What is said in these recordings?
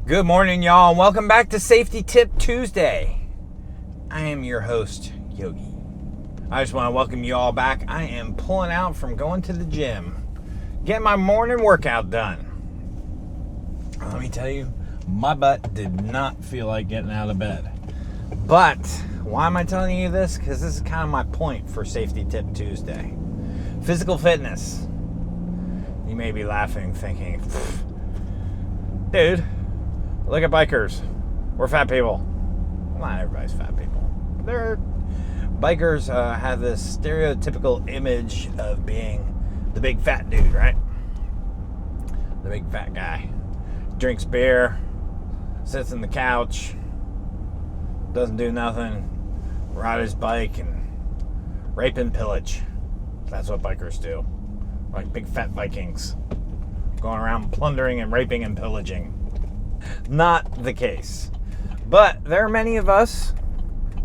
Good morning, y'all, and welcome back to Safety Tip Tuesday. I am your host, Yogi. I just want to welcome you all back. I am pulling out from going to the gym, getting my morning workout done. Let me tell you, my butt did not feel like getting out of bed. But why am I telling you this? Because this is kind of my point for Safety Tip Tuesday. Physical fitness. You may be laughing, thinking, dude, look at bikers. We're fat people. Not everybody's fat people. Bikers have this stereotypical image of being the big fat dude, right? The big fat guy. Drinks beer, sits on the couch, doesn't do nothing, ride his bike, and rape and pillage. That's what bikers do. Like big fat Vikings. Going around plundering and raping and pillaging. Not the case. But there are many of us,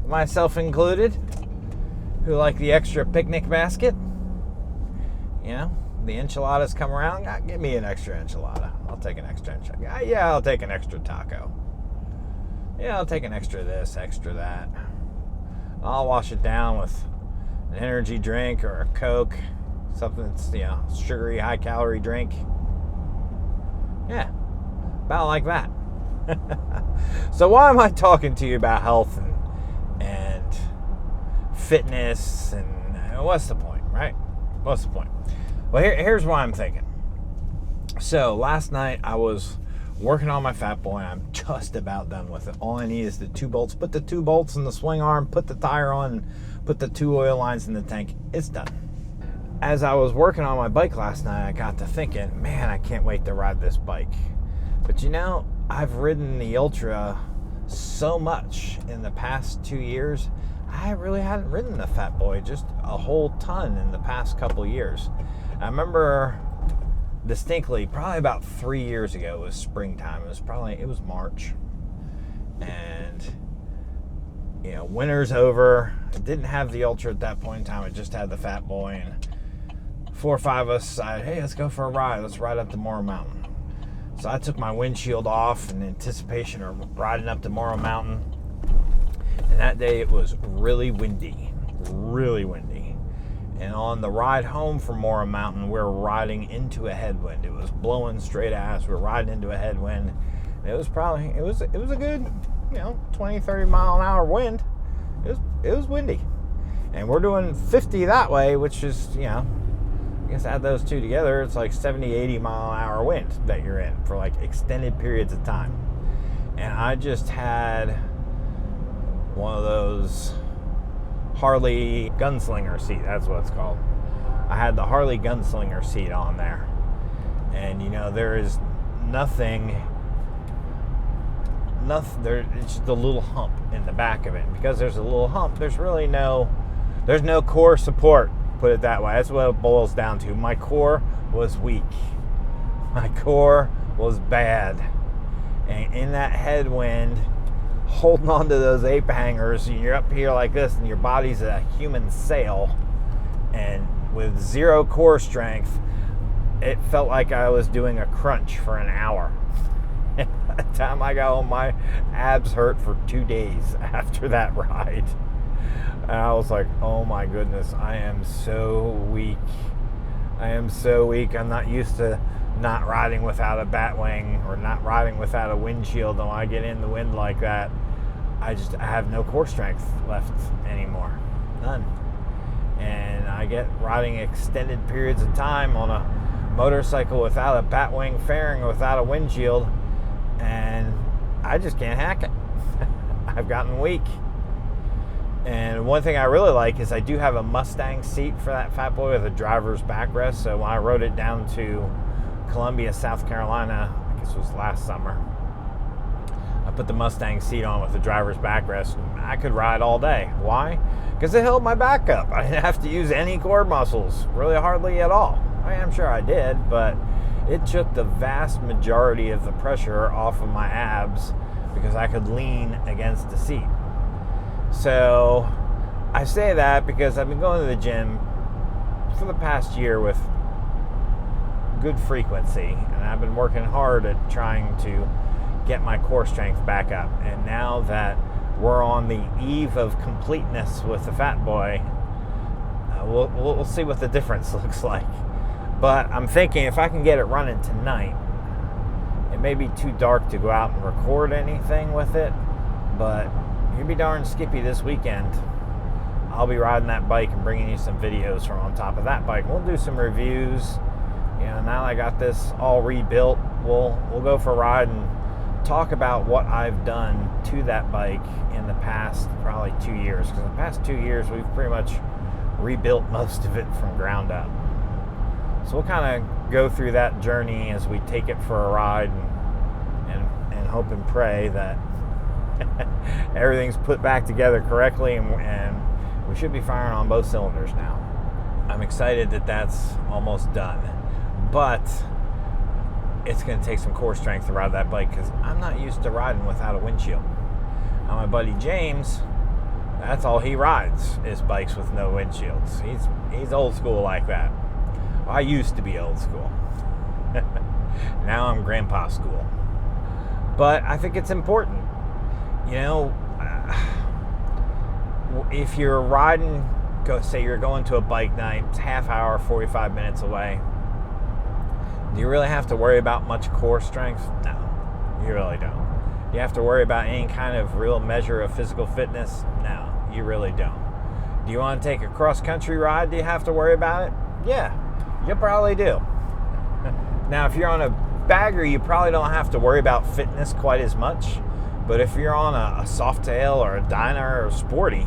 myself included, who like the extra picnic basket. You know, the enchiladas come around. Give me an extra enchilada. I'll take an extra enchilada. Yeah, I'll take an extra taco. Yeah, I'll take an extra this, extra that. I'll wash it down with an energy drink or a Coke. Something that's, sugary, high-calorie drink. Yeah, about like that. So why am I talking to you about health and fitness and what's the point, right? What's the point? Well, here's why I'm thinking. So last night I was working on my fat boy. I'm just about done with it. All I need is the 2 bolts. Put the 2 bolts in the swing arm, put the tire on, put the 2 oil lines in the tank. It's done. As I was working on my bike last night, I got to thinking, man, I can't wait to ride this bike. But I've ridden the Ultra so much in the past 2 years. I really hadn't ridden the Fat Boy just a whole ton in the past couple years. I remember distinctly, probably about 3 years ago, it was springtime. It was March. And, winter's over. I didn't have the Ultra at that point in time. I just had the Fat Boy. And 4 or 5 of us decided, hey, let's go for a ride. Let's ride up to Morrow Mountain. So I took my windshield off in anticipation of riding up to Morrow Mountain. And that day it was really windy. Really windy. And on the ride home from Morrow Mountain, we were riding into a headwind. It was blowing straight ass. We were riding into a headwind. And it was a good, 20, 30 mile an hour wind. It was windy. And we're doing 50 that way, which is, I guess add those two together, it's like 70, 80 mile an hour wind that you're in for like extended periods of time. And I just had one of those Harley gunslinger seat, that's what it's called. I had the Harley gunslinger seat on there. And there is nothing, it's just a little hump in the back of it. And because there's a little hump, there's no core support. Put it that way. That's what it boils down to. My core was weak. My core was bad. And in that headwind, holding on to those ape hangers, and you're up here like this, and your body's a human sail, and with 0 core strength, it felt like I was doing a crunch for an hour. By the time I got home, my abs hurt for 2 days after that ride. And I was like, oh my goodness, I am so weak. I'm not used to not riding without a bat wing or not riding without a windshield. And when I get in the wind like that, I have no core strength left anymore. None. And I get riding extended periods of time on a motorcycle without a bat wing fairing, without a windshield, and I just can't hack it. I've gotten weak. And one thing I really like is I do have a Mustang seat for that Fat Boy with a driver's backrest. So when I rode it down to Columbia, South Carolina, I guess it was last summer, I put the Mustang seat on with the driver's backrest. And I could ride all day. Why? Because it held my back up. I didn't have to use any core muscles, really hardly at all. I'm sure I did, but it took the vast majority of the pressure off of my abs because I could lean against the seat. So I say that because I've been going to the gym for the past year with good frequency, and I've been working hard at trying to get my core strength back up. And now that we're on the eve of completeness with the Fat Boy, we'll see what the difference looks like. But I'm thinking if I can get it running tonight, it may be too dark to go out and record anything with it, but you'll be darn skippy this weekend. I'll be riding that bike and bringing you some videos from on top of that bike. We'll do some reviews. Now that I got this all rebuilt, we'll go for a ride and talk about what I've done to that bike in the past probably 2 years. Because in the past 2 years, we've pretty much rebuilt most of it from ground up. So we'll kind of go through that journey as we take it for a ride and hope and pray that everything's put back together correctly and we should be firing on both cylinders now. I'm excited that that's almost done. But it's going to take some core strength to ride that bike because I'm not used to riding without a windshield. Now my buddy James, that's all he rides is bikes with no windshields. He's old school like that. I used to be old school. Now I'm grandpa school. But I think it's important. If you're riding, say you're going to a bike night, it's half hour, 45 minutes away. Do you really have to worry about much core strength? No, you really don't. Do you have to worry about any kind of real measure of physical fitness? No, you really don't. Do you want to take a cross-country ride? Do you have to worry about it? Yeah, you probably do. Now, if you're on a bagger, you probably don't have to worry about fitness quite as much. But if you're on a Softail or a Dyna or a Sporty,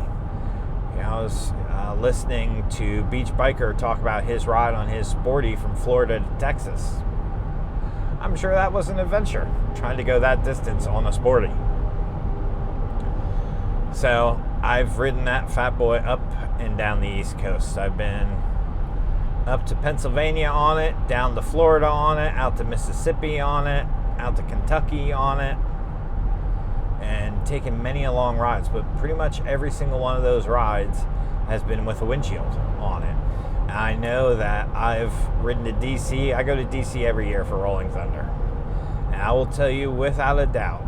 I was listening to Beach Biker talk about his ride on his Sporty from Florida to Texas. I'm sure that was an adventure, trying to go that distance on a Sporty. So I've ridden that Fat Boy up and down the East Coast. I've been up to Pennsylvania on it, down to Florida on it, out to Mississippi on it, out to Kentucky on it, and taken many a long rides, but pretty much every single one of those rides has been with a windshield on it. And I know that I've ridden to DC. I go to DC every year for Rolling Thunder. And I will tell you without a doubt,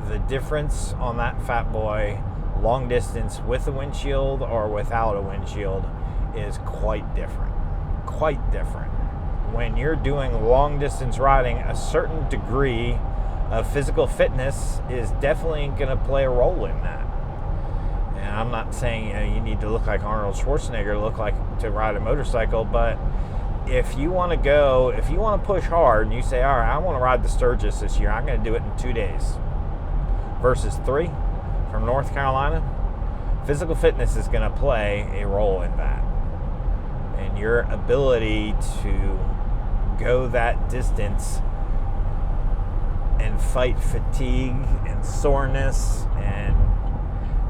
the difference on that Fat Boy long distance with a windshield or without a windshield is quite different. Quite different. When you're doing long distance riding, a certain degree of physical fitness is definitely going to play a role in that. And I'm not saying you need to look like Arnold Schwarzenegger to ride a motorcycle, but if you want to push hard and you say, all right, I want to ride the Sturgis this year, I'm going to do it in 2 days versus 3 from North Carolina, physical fitness is going to play a role in that. And your ability to go that distance and fight fatigue and soreness and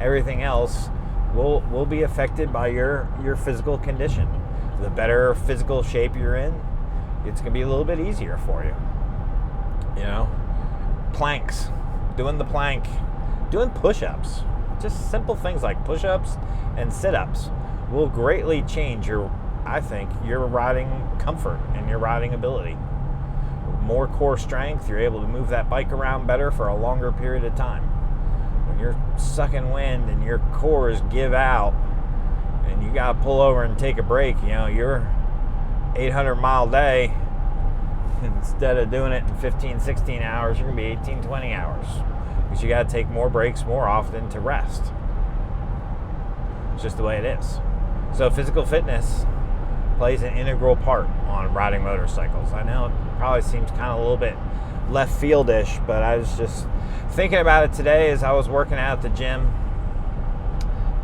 everything else will be affected by your physical condition. The better physical shape you're in, it's going to be a little bit easier for you. Planks, doing the plank, doing push-ups, just simple things like push-ups and sit-ups will greatly change your riding comfort and your riding ability. More core strength, you're able to move that bike around better for a longer period of time. When you're sucking wind and your cores give out and you got to pull over and take a break, your 800-mile day, instead of doing it in 15, 16 hours, you're going to be 18, 20 hours. Because you got to take more breaks more often to rest. It's just the way it is. So physical fitness plays an integral part on riding motorcycles. I know it probably seems kind of a little bit left field-ish, but I was just thinking about it today as I was working out at the gym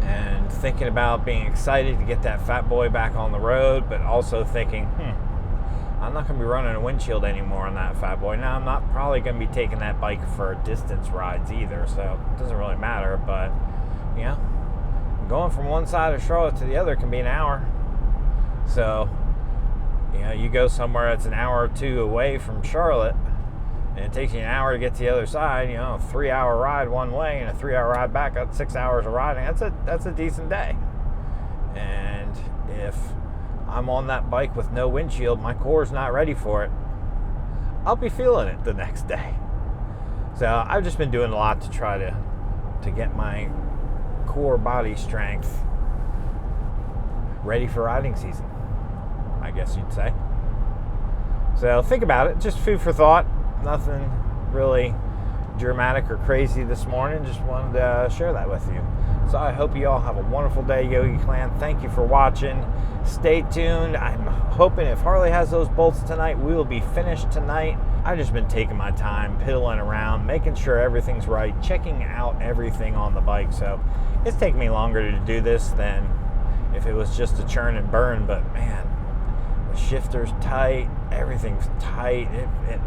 and thinking about being excited to get that Fat Boy back on the road, but also thinking, I'm not going to be running a windshield anymore on that Fat Boy. Now, I'm not probably going to be taking that bike for distance rides either, so it doesn't really matter, but, going from one side of Charlotte to the other can be an hour. So, you go somewhere that's an hour or two away from Charlotte, and it takes you an hour to get to the other side, a 3-hour ride one way and a 3-hour ride back, that's 6 hours of riding. That's a decent day. And if I'm on that bike with no windshield, my core's not ready for it, I'll be feeling it the next day. So I've just been doing a lot to try to get my core body strength ready for riding season, I guess you'd say. So think about it, just food for thought. Nothing really dramatic or crazy this morning. Just wanted to share that with you. So I hope you all have a wonderful day, Yogi Clan. Thank you for watching. Stay tuned. I'm hoping if Harley has those bolts tonight, we will be finished tonight. I've just been taking my time, piddling around, making sure everything's right, checking out everything on the bike. So it's taking me longer to do this than if it was just a churn and burn. But man, the shifter's tight, everything's tight. It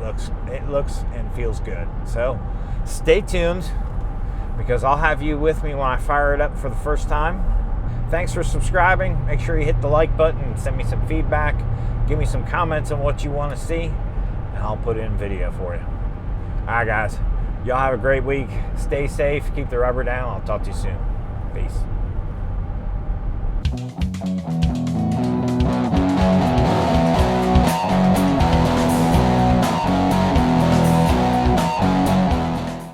looks and feels good. So stay tuned, because I'll have you with me when I fire it up for the first time. Thanks for subscribing. Make sure you hit the like button and send me some feedback. Give me some comments on what you want to see, and I'll put it in video for you. All right, guys. Y'all have a great week. Stay safe. Keep the rubber down. I'll talk to you soon. Peace.